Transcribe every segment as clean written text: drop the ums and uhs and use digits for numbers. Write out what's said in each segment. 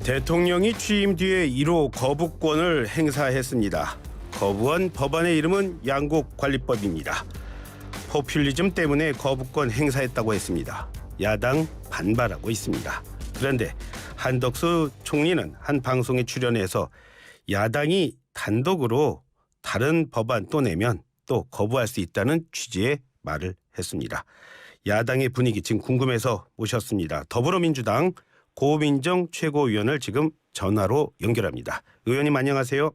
대통령이 취임 뒤에 1호 거부권을 행사했습니다. 거부한 법안의 이름은 양곡관리법입니다. 포퓰리즘 때문에 거부권 행사했다고 했습니다. 야당 반발하고 있습니다. 그런데 한덕수 총리는 한 방송에 출연해서 야당이 단독으로 다른 법안 또 내면 또 거부할 수 있다는 취지의 말을 했습니다. 야당의 분위기 지금 궁금해서 모셨습니다. 더불어민주당 고민정 최고위원을 지금 전화로 연결합니다. 의원님 안녕하세요.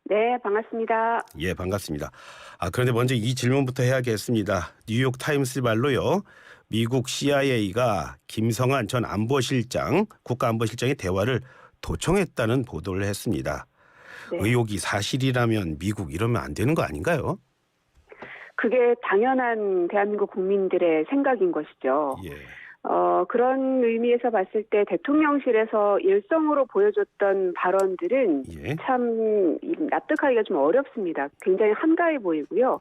네, 반갑습니다. 예, 반갑습니다. 그런데 먼저 이 질문부터 해야겠습니다. 뉴욕 타임스 말로요. 미국 CIA가 김성한 전 안보실장, 국가안보실장의 대화를 도청했다는 보도를 했습니다. 네. 의혹이 사실이라면 미국 이러면 안 되는 거 아닌가요? 그게 당연한 대한민국 국민들의 생각인 것이죠. 예. 그런 의미에서 봤을 때 대통령실에서 일성으로 보여줬던 발언들은 예. 참 납득하기가 좀 어렵습니다. 굉장히 한가해 보이고요.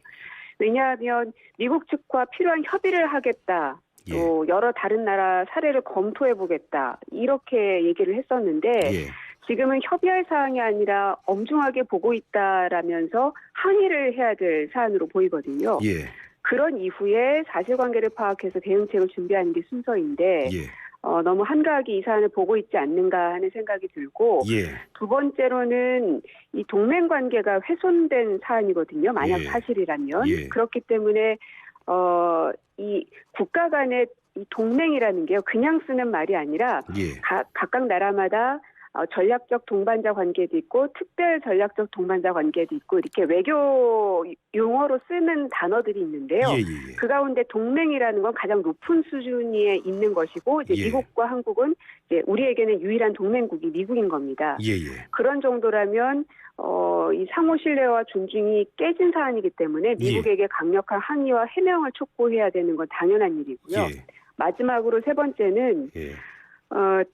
왜냐하면 미국 측과 필요한 협의를 하겠다. 예. 또 여러 다른 나라 사례를 검토해보겠다. 이렇게 얘기를 했었는데 예. 지금은 협의할 사항이 아니라 엄중하게 보고 있다라면서 항의를 해야 될 사안으로 보이거든요. 예. 그런 이후에 사실관계를 파악해서 대응책을 준비하는 게 순서인데 예. 너무 한가하게 이 사안을 보고 있지 않는가 하는 생각이 들고 예. 두 번째로는 이 동맹관계가 훼손된 사안이거든요. 만약 예. 사실이라면. 예. 그렇기 때문에 이 국가 간의 이 동맹이라는 게요. 그냥 쓰는 말이 아니라 예. 각각 나라마다 전략적 동반자 관계도 있고 특별 전략적 동반자 관계도 있고 이렇게 외교 용어로 쓰는 단어들이 있는데요. 예. 그 가운데 동맹이라는 건 가장 높은 수준에 있는 것이고 이제 예. 미국과 한국은 이제 우리에게는 유일한 동맹국이 미국인 겁니다. 예. 그런 정도라면 이 상호 신뢰와 존중이 깨진 사안이기 때문에 미국에게 강력한 항의와 해명을 촉구해야 되는 건 당연한 일이고요. 예. 마지막으로 세 번째는 예.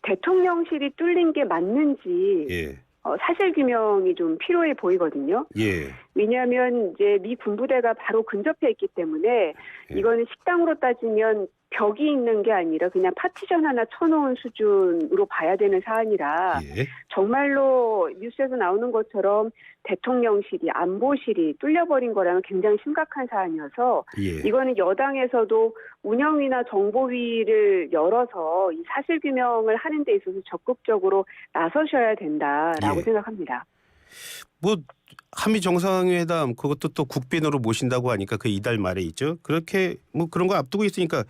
대통령실이 뚫린 게 맞는지 예. 사실 규명이 좀 필요해 보이거든요. 예. 왜냐하면 이제 미 군부대가 바로 근접해 있기 때문에 이거는 식당으로 따지면 벽이 있는 게 아니라 그냥 파티션 하나 쳐놓은 수준으로 봐야 되는 사안이라 예. 정말로 뉴스에서 나오는 것처럼 대통령실이 안보실이 뚫려버린 거라면 굉장히 심각한 사안이어서 예. 이거는 여당에서도 운영위나 정보위를 열어서 이 사실규명을 하는 데 있어서 적극적으로 나서셔야 된다라고 예. 생각합니다. 뭐 한미 정상회담 그것도 또 국빈으로 모신다고 하니까 그 이달 말에 있죠. 그렇게 뭐 그런 거 앞두고 있으니까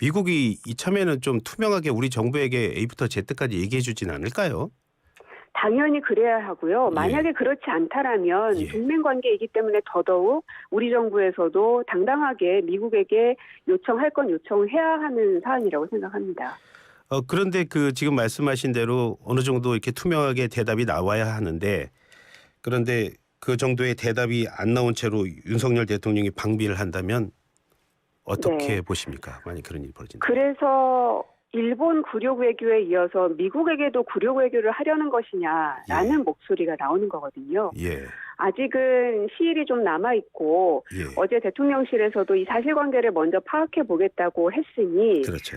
미국이 이참에는 좀 투명하게 우리 정부에게 A부터 Z까지 얘기해 주진 않을까요? 당연히 그래야 하고요. 만약에 그렇지 않다라면 예. 동맹관계이기 때문에 더더욱 우리 정부에서도 당당하게 미국에게 요청할 건 요청을 해야 하는 사안이라고 생각합니다. 그런데 그 지금 말씀하신 대로 어느 정도 이렇게 투명하게 대답이 나와야 하는데 그런데 그 정도의 대답이 안 나온 채로 윤석열 대통령이 방비를 한다면 어떻게 네. 보십니까? 만약 그런 일이 벌어진다. 그래서 일본 굴욕 외교에 이어서 미국에게도 굴욕 외교를 하려는 것이냐라는 목소리가 나오는 거거든요. 예. 아직은 시일이 좀 남아있고 예. 어제 대통령실에서도 이 사실관계를 먼저 파악해 보겠다고 했으니 그렇죠.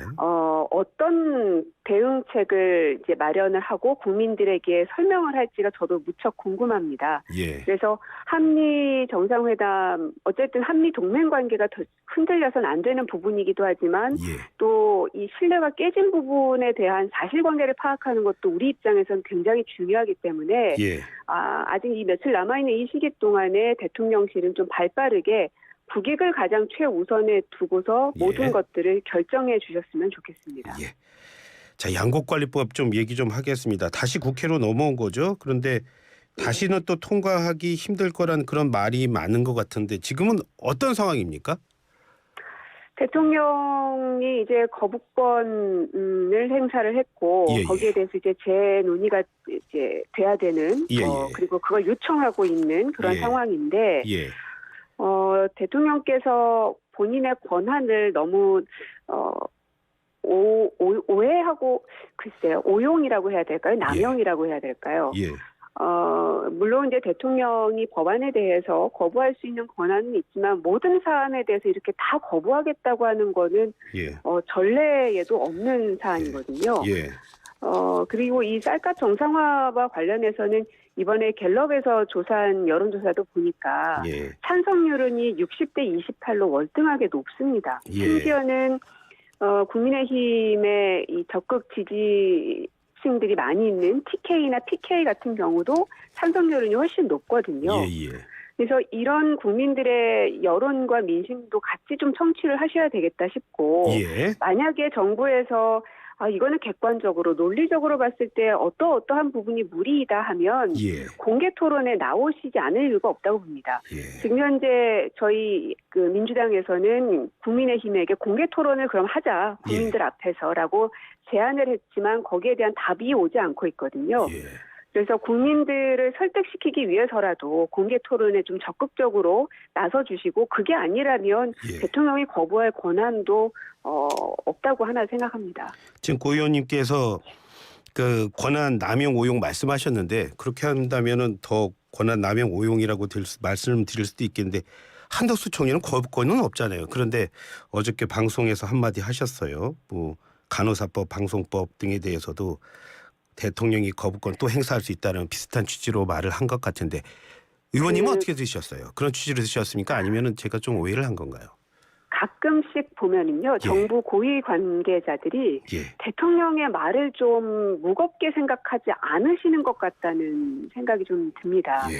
어떤 대응책을 이제 마련을 하고 국민들에게 설명을 할지가 저도 무척 궁금합니다. 예. 그래서 한미 정상회담 어쨌든 한미 동맹 관계가 더 흔들려서는 안 되는 부분이기도 하지만 예. 또 이 신뢰가 깨진 부분에 대한 사실관계를 파악하는 것도 우리 입장에서는 굉장히 중요하기 때문에 예. 아직 이 며칠 남아있는 이 시기 동안에 대통령실은 좀 발빠르게 국익을 가장 최우선에 두고서 모든 예. 것들을 결정해 주셨으면 좋겠습니다. 예. 자, 양곡관리법 좀 얘기 좀 하겠습니다. 다시 국회로 넘어온 거죠. 그런데 다시는 또 통과하기 힘들 거란 그런 말이 많은 것 같은데 지금은 어떤 상황입니까? 대통령이 이제 거부권을 행사를 했고 예. 거기에 대해서 이제 재논의가 이제 돼야 되는 예. 그리고 그걸 요청하고 있는 그런 예. 상황인데 예. 대통령께서 본인의 권한을 너무 오해하고 글쎄요 오용이라고 해야 될까요? 남용이라고 해야 될까요? 예. 물론 이제 대통령이 법안에 대해서 거부할 수 있는 권한은 있지만 모든 사안에 대해서 이렇게 다 거부하겠다고 하는 거는 예. 전례에도 없는 사안이거든요. 예. 그리고 이 쌀값 정상화와 관련해서는 이번에 갤럽에서 조사한 여론조사도 보니까 예. 찬성률은 60대 28로 월등하게 높습니다. 예. 심지어는 국민의힘의 이 적극 지지층들이 많이 있는 TK나 PK 같은 경우도 찬성률은 훨씬 높거든요. 예. 그래서 이런 국민들의 여론과 민심도 같이 좀 청취를 하셔야 되겠다 싶고 예. 만약에 정부에서 이거는 객관적으로 논리적으로 봤을 때 어떠한 부분이 무리이다 하면 예. 공개 토론에 나오시지 않을 이유가 없다고 봅니다. 예. 지금 현재 저희 그 민주당에서는 국민의힘에게 공개 토론을 그럼 하자 국민들 앞에서라고 제안을 했지만 거기에 대한 답이 오지 않고 있거든요. 예. 그래서 국민들을 설득시키기 위해서라도 공개 토론에 좀 적극적으로 나서주시고 그게 아니라면 예. 대통령이 거부할 권한도 없다고 하나 생각합니다. 지금 고 의원님께서 그 권한 남용 오용 말씀하셨는데 그렇게 한다면은 더 권한 남용 오용이라고 말씀드릴 수도 있겠는데 한덕수 총리는 거부권은 없잖아요. 그런데 어저께 방송에서 한마디 하셨어요. 뭐 간호사법, 방송법 등에 대해서도 대통령이 거부권 또 행사할 수 있다는 비슷한 취지로 말을 한 것 같은데 의원님은 어떻게 드셨어요? 그런 취지로 드셨습니까? 아니면은 제가 좀 오해를 한 건가요? 가끔씩 보면은요, 정부 고위 관계자들이 예. 대통령의 말을 좀 무겁게 생각하지 않으시는 것 같다는 생각이 좀 듭니다. 예.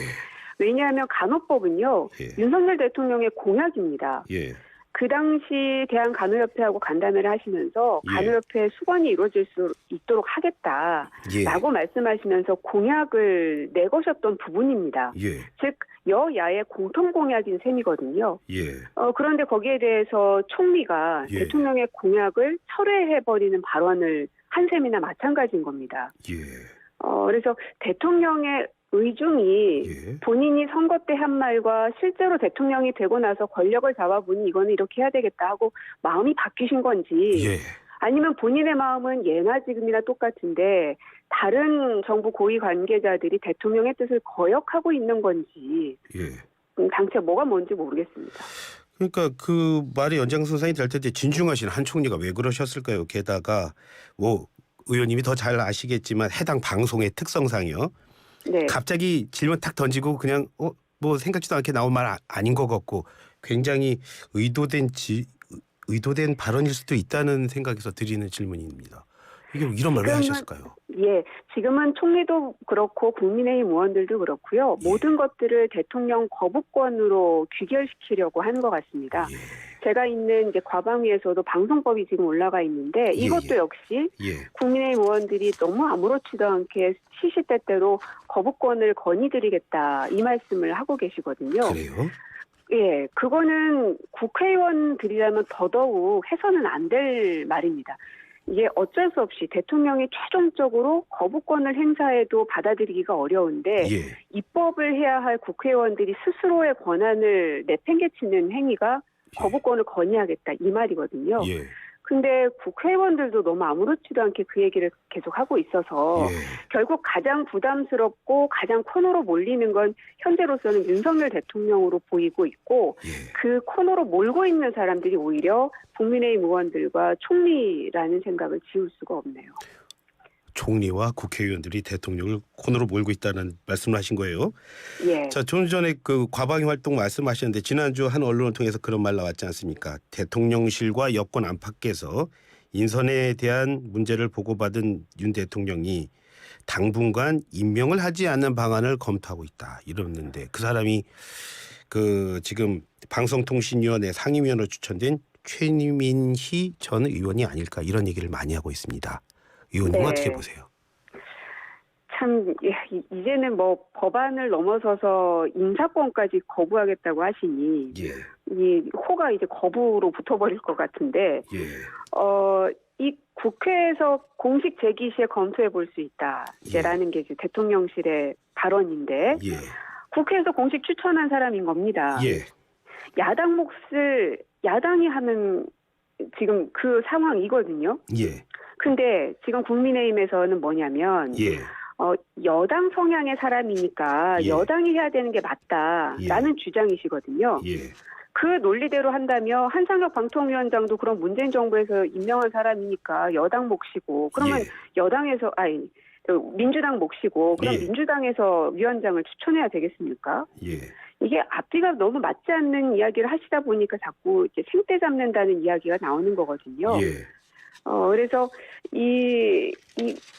왜냐하면 간호법은요, 예. 윤석열 대통령의 공약입니다. 예. 그 당시 대한간호협회하고 간담회를 하시면서 예. 간호협회 수반이 이루어질 수 있도록 하겠다라고 예. 말씀하시면서 공약을 내거셨던 부분입니다. 예. 즉 여야의 공통 공약인 셈이거든요. 예. 그런데 거기에 대해서 총리가 예. 대통령의 공약을 철회해버리는 발언을 한 셈이나 마찬가지인 겁니다. 예. 그래서 대통령의 의중이 예. 본인이 선거 때 한 말과 실제로 대통령이 되고 나서 권력을 잡아보니 이거는 이렇게 해야 되겠다 하고 마음이 바뀌신 건지 예. 아니면 본인의 마음은 예나 지금이나 똑같은데 다른 정부 고위 관계자들이 대통령의 뜻을 거역하고 있는 건지 예. 당최 뭐가 뭔지 모르겠습니다. 그러니까 그 말이 연장선상이 될 텐데 진중하신 한 총리가 왜 그러셨을까요? 게다가 뭐 의원님이 더 잘 아시겠지만 해당 방송의 특성상이요. 네. 갑자기 질문 탁 던지고 그냥 뭐 생각지도 않게 나온 말 아닌 것 같고 굉장히 의도된 발언일 수도 있다는 생각에서 드리는 질문입니다. 이게 이런 말 왜 하셨을까요? 예, 지금은 총리도 그렇고 국민의힘 의원들도 그렇고요. 예. 모든 것들을 대통령 거부권으로 귀결시키려고 하는 것 같습니다. 예. 제가 있는 이제 과방위에서도 방송법이 지금 올라가 있는데 이것도 역시 예. 국민의힘 의원들이 너무 아무렇지도 않게 시시때때로 거부권을 건의드리겠다 이 말씀을 하고 계시거든요. 그래요? 예, 그거는 국회의원들이라면 더더욱 해서는 안 될 말입니다. 이게 어쩔 수 없이 대통령이 최종적으로 거부권을 행사해도 받아들이기가 어려운데 예. 입법을 해야 할 국회의원들이 스스로의 권한을 내팽개치는 행위가 거부권을 건의하겠다 이 말이거든요. 예. 근데 국회의원들도 너무 아무렇지도 않게 그 얘기를 계속 하고 있어서 예. 결국 가장 부담스럽고 가장 코너로 몰리는 건 현재로서는 윤석열 대통령으로 보이고 있고 예. 그 코너로 몰고 있는 사람들이 오히려 국민의힘 의원들과 총리라는 생각을 지울 수가 없네요. 총리와 국회의원들이 대통령을 코너로 몰고 있다는 말씀을 하신 거예요. 예. 자, 좀 전에 그 과방위 활동 말씀하셨는데 지난주 한 언론을 통해서 그런 말 나왔지 않습니까? 대통령실과 여권 안팎에서 인선에 대한 문제를 보고받은 윤 대통령이 당분간 임명을 하지 않는 방안을 검토하고 있다 이러는데 그 사람이 그 지금 방송통신위원회 상임위원으로 추천된 최민희 전 의원이 아닐까 이런 얘기를 많이 하고 있습니다. 의원님은 네. 어떻게 보세요? 참 이제는 뭐 법안을 넘어서서 인사권까지 거부하겠다고 하시니 예. 이 호가 이제 거부로 붙어버릴 것 같은데 예. 이 국회에서 공식 제기 시에 검토해 볼 수 있다라는 게 이제 대통령실의 발언인데 예. 국회에서 공식 추천한 사람인 겁니다. 예. 야당 몫을 야당이 하는 지금 그 상황이거든요. 예. 근데 지금 국민의힘에서는 뭐냐면 예. 여당 성향의 사람이니까 예. 여당이 해야 되는 게 맞다라는 예. 주장이시거든요. 예. 그 논리대로 한다면 한상혁 방통위원장도 그럼 문재인 정부에서 임명한 사람이니까 여당 몫이고 그러면 예. 여당에서 민주당 몫이고 그럼 예. 민주당에서 위원장을 추천해야 되겠습니까? 예. 이게 앞뒤가 너무 맞지 않는 이야기를 하시다 보니까 자꾸 이제 생떼 잡는다는 이야기가 나오는 거거든요. 예. 그래서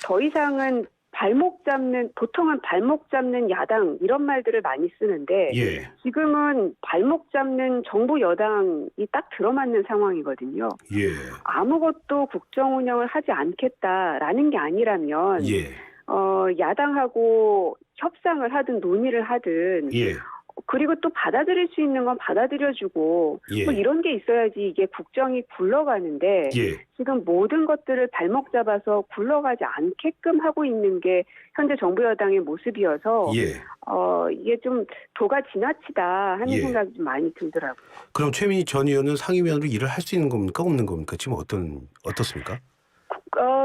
더 이상은 보통은 발목 잡는 야당 이런 말들을 많이 쓰는데 예. 지금은 발목 잡는 정부 여당이 딱 들어맞는 상황이거든요. 예. 아무것도 국정 운영을 하지 않겠다라는 게 아니라면 예. 야당하고 협상을 하든 논의를 하든 예. 그리고 또 받아들일 수 있는 건 받아들여주고 예. 뭐 이런 게 있어야지 이게 국정이 굴러가는데 예. 지금 모든 것들을 발목 잡아서 굴러가지 않게끔 하고 있는 게 현재 정부 여당의 모습이어서 예. 이게 좀 도가 지나치다 하는 예. 생각이 좀 많이 들더라고요. 그럼 최민희 전 의원은 상임위원으로 일을 할 수 있는 겁니까? 없는 겁니까? 지금 어떻습니까?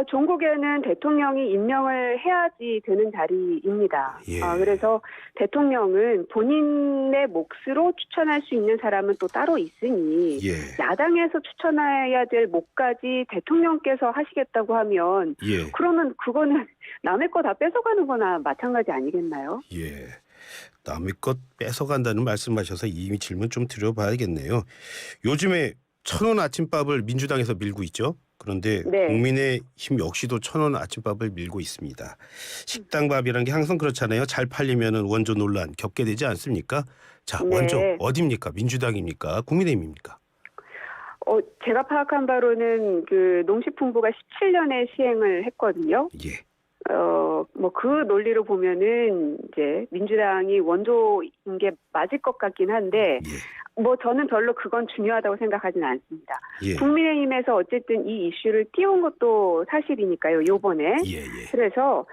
종국에는 대통령이 임명을 해야지 되는 자리입니다. 예. 그래서 대통령은 본인의 몫으로 추천할 수 있는 사람은 또 따로 있으니 예. 야당에서 추천해야 될 몫까지 대통령께서 하시겠다고 하면 예. 그러면 그거는 남의 거 다 뺏어가는 거나 마찬가지 아니겠나요? 예. 남의 것 뺏어간다는 말씀하셔서 이미 질문 좀 드려봐야겠네요. 요즘에 1,000원 아침밥을 민주당에서 밀고 있죠. 그런데 네. 국민의힘 역시도 1,000원 아침밥을 밀고 있습니다. 식당밥이라는 게 항상 그렇잖아요. 잘 팔리면은 원조 논란 겪게 되지 않습니까? 자, 네. 원조 어디입니까? 민주당입니까? 국민의힘입니까? 제가 파악한 바로는 그 농식품부가 17년에 시행을 했거든요. 예. 뭐 그 논리로 보면은 이제 민주당이 원조인 게 맞을 것 같긴 한데 예. 뭐 저는 별로 그건 중요하다고 생각하지는 않습니다. 예. 국민의힘에서 어쨌든 이 이슈를 띄운 것도 사실이니까요. 요번에. 예. 예. 그래서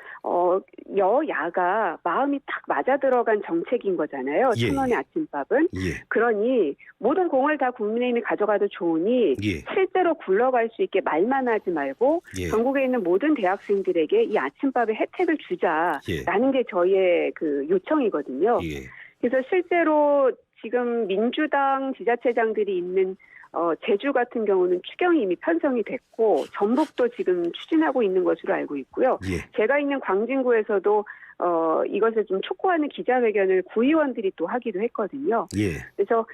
여야가 마음이 딱 맞아 들어간 정책인 거잖아요. 예. 1,000원의 아침밥은. 예. 그러니 모든 공을 다 국민의힘이 가져가도 좋으니 예. 실제로 굴러갈 수 있게 말만 하지 말고 예. 전국에 있는 모든 대학생들에게 이 아침밥의 혜택을 주자라는 게 저희의 그 요청이거든요. 예. 그래서 실제로 지금 민주당 지자체장들이 있는 제주 같은 경우는 추경이 이미 편성이 됐고 전북도 지금 추진하고 있는 것으로 알고 있고요. 예. 제가 있는 광진구에서도 이것을 좀 촉구하는 기자회견을 구의원들이 또 하기도 했거든요. 예. 그래서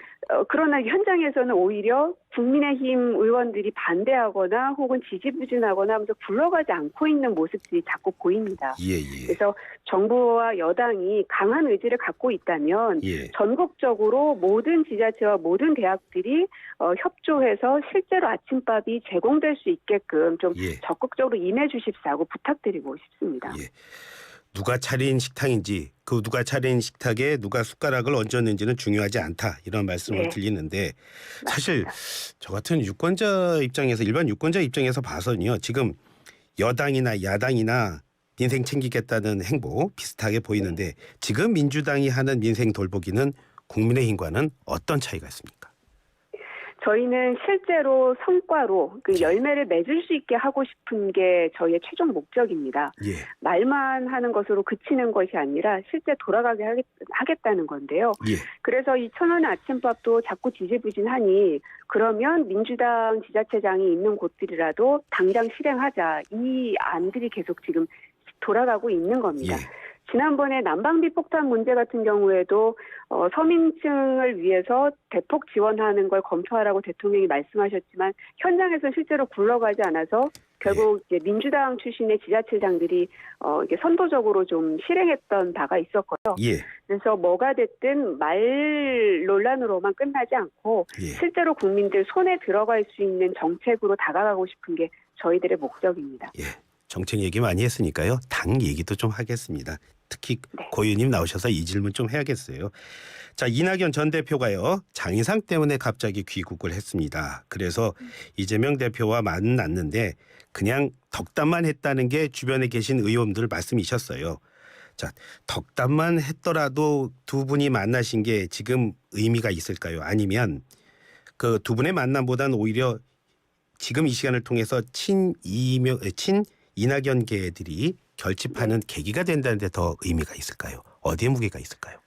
그러나 현장에서는 오히려 국민의힘 의원들이 반대하거나 혹은 지지부진하거나 하면서 굴러가지 않고 있는 모습들이 자꾸 보입니다. 예. 예. 그래서 정부와 여당이 강한 의지를 갖고 있다면 예. 전국적으로 모든 지자체와 모든 대학들이 협조해서 실제로 아침밥이 제공될 수 있게끔 좀 예. 적극적으로 임해 주십사고 부탁드리고 싶습니다. 예. 누가 차린 식당인지 그 누가 차린 식탁에 누가 숟가락을 얹었는지는 중요하지 않다 이런 말씀을 네. 들리는데 사실 맞습니다. 저 같은 유권자 입장에서 일반 유권자 입장에서 봐서는요. 지금 여당이나 야당이나 민생 챙기겠다는 행보 비슷하게 보이는데 지금 민주당이 하는 민생 돌보기는 국민의힘과는 어떤 차이가 있습니까? 저희는 실제로 성과로 그 열매를 맺을 수 있게 하고 싶은 게 저희의 최종 목적입니다. 예. 말만 하는 것으로 그치는 것이 아니라 실제 돌아가게 하겠다는 건데요. 예. 그래서 이 1,000원의 아침밥도 자꾸 지지부진하니 그러면 민주당 지자체장이 있는 곳들이라도 당장 실행하자. 이 안들이 계속 지금 돌아가고 있는 겁니다. 예. 지난번에 난방비 폭탄 문제 같은 경우에도 서민층을 위해서 대폭 지원하는 걸 검토하라고 대통령이 말씀하셨지만 현장에서 실제로 굴러가지 않아서 결국 이제 민주당 출신의 지자체장들이 이게 선도적으로 좀 실행했던 바가 있었고요. 예. 그래서 뭐가 됐든 말 논란으로만 끝나지 않고 예. 실제로 국민들 손에 들어갈 수 있는 정책으로 다가가고 싶은 게 저희들의 목적입니다. 예. 정책 얘기 많이 했으니까요. 당 얘기도 좀 하겠습니다. 특히 네. 고 의원님 나오셔서 이 질문 좀 해야겠어요. 자, 이낙연 전 대표가요. 장의상 때문에 갑자기 귀국을 했습니다. 그래서 이재명 대표와 만났는데 그냥 덕담만 했다는 게 주변에 계신 의원들 말씀이셨어요. 자, 덕담만 했더라도 두 분이 만나신 게 지금 의미가 있을까요? 아니면 그 두 분의 만남보다는 오히려 지금 이 시간을 통해서 이낙연계들이 결집하는 계기가 된다는 데 더 의미가 있을까요? 어디에 무게가 있을까요?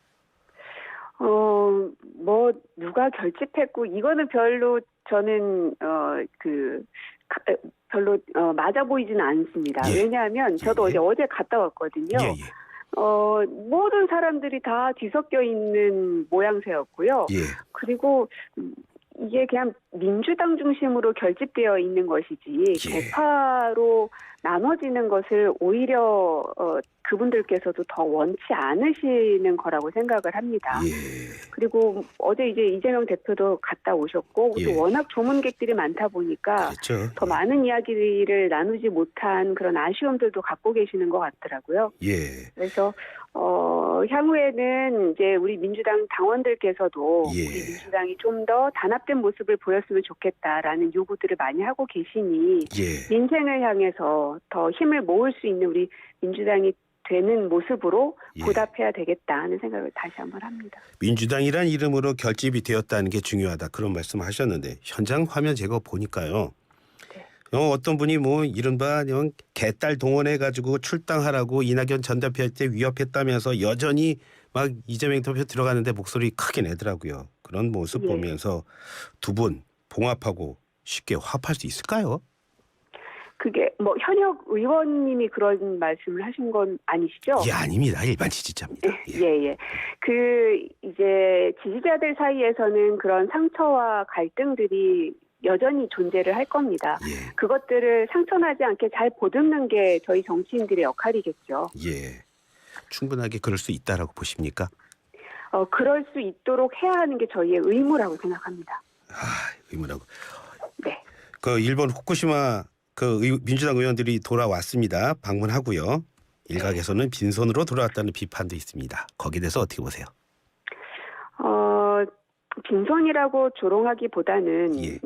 뭐 누가 결집했고 이거는 별로 저는 별로 맞아 보이지는 않습니다. 예. 왜냐하면 저도 예. 어제 갔다 왔거든요. 예, 예. 모든 사람들이 다 뒤섞여 있는 모양새였고요. 예. 그리고 이게 그냥 민주당 중심으로 결집되어 있는 것이지 예. 개파로 나눠지는 것을 오히려 그분들께서도 더 원치 않으시는 거라고 생각을 합니다. 예. 그리고 어제 이제 이재명 대표도 갔다 오셨고 예. 또 워낙 조문객들이 많다 보니까 그렇죠. 더 많은 이야기를 나누지 못한 그런 아쉬움들도 갖고 계시는 것 같더라고요. 예. 그래서 향후에는 이제 우리 민주당 당원들께서도 예. 우리 민주당이 좀 더 단합된 모습을 보였으면 좋겠다라는 요구들을 많이 하고 계시니 예. 민생을 향해서 더 힘을 모을 수 있는 우리 민주당이 되는 모습으로 예. 보답해야 되겠다 하는 생각을 다시 한번 합니다. 민주당이란 이름으로 결집이 되었다는 게 중요하다 그런 말씀하셨는데 현장 화면 제가 보니까요. 네. 어떤 분이 뭐 이른바 개딸 동원해가지고 출당하라고 이낙연 전 대표한테 위협했다면서 여전히 막 이재명 대표 들어가는데 목소리 크게 내더라고요. 그런 모습 예. 보면서 두 분 봉합하고 쉽게 화합할 수 있을까요? 그게 뭐 현역 의원님이 그런 말씀을 하신 건 아니시죠? 예, 아닙니다. 일반 지지자입니다. 예. 이제 지지자들 사이에서는 그런 상처와 갈등들이 여전히 존재를 할 겁니다. 예. 그것들을 상처나지 않게 잘 보듬는 게 저희 정치인들의 역할이겠죠. 예. 충분하게 그럴 수 있다라고 보십니까? 그럴 수 있도록 해야 하는 게 저희의 의무라고 생각합니다. 의무라고. 네. 그 일본 후쿠시마 민주당 의원들이 돌아왔습니다. 방문하고요. 일각에서는 빈손으로 돌아왔다는 비판도 있습니다. 거기에 대해서 어떻게 보세요? 빈손이라고 조롱하기보다는 예.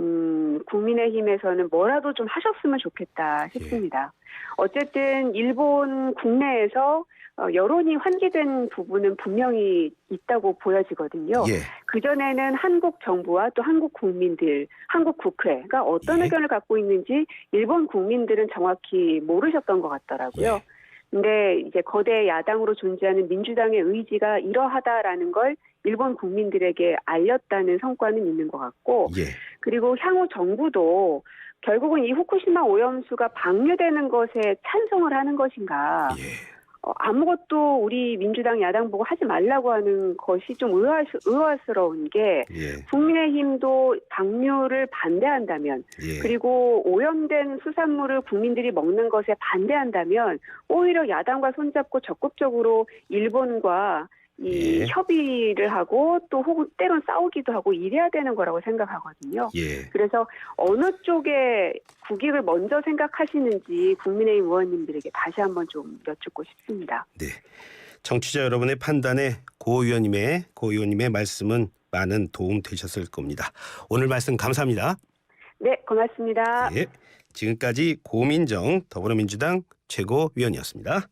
국민의힘에서는 뭐라도 좀 하셨으면 좋겠다 싶습니다. 어쨌든 일본 국내에서 여론이 환기된 부분은 분명히 있다고 보여지거든요. 예. 그전에는 한국 정부와 또 한국 국민들, 한국 국회가 어떤 예. 의견을 갖고 있는지 일본 국민들은 정확히 모르셨던 것 같더라고요. 예. 근데 이제 거대 야당으로 존재하는 민주당의 의지가 이러하다라는 걸 일본 국민들에게 알렸다는 성과는 있는 것 같고, 예. 그리고 향후 정부도 결국은 이 후쿠시마 오염수가 방류되는 것에 찬성을 하는 것인가, 예. 아무것도 우리 민주당 야당 보고 하지 말라고 하는 것이 좀 의아스러운 게 예. 국민의힘도 방류를 반대한다면 예. 그리고 오염된 수산물을 국민들이 먹는 것에 반대한다면 오히려 야당과 손잡고 적극적으로 일본과 이 예. 협의를 하고 또 혹은 때론 싸우기도 하고 이래야 되는 거라고 생각하거든요. 예. 그래서 어느 쪽에 국익을 먼저 생각하시는지 국민의힘 의원님들에게 다시 한번 좀 여쭙고 싶습니다. 네. 정치자 여러분의 판단에 고 의원님의 말씀은 많은 도움 되셨을 겁니다. 오늘 말씀 감사합니다. 네, 고맙습니다. 예. 지금까지 고민정 더불어민주당 최고위원이었습니다.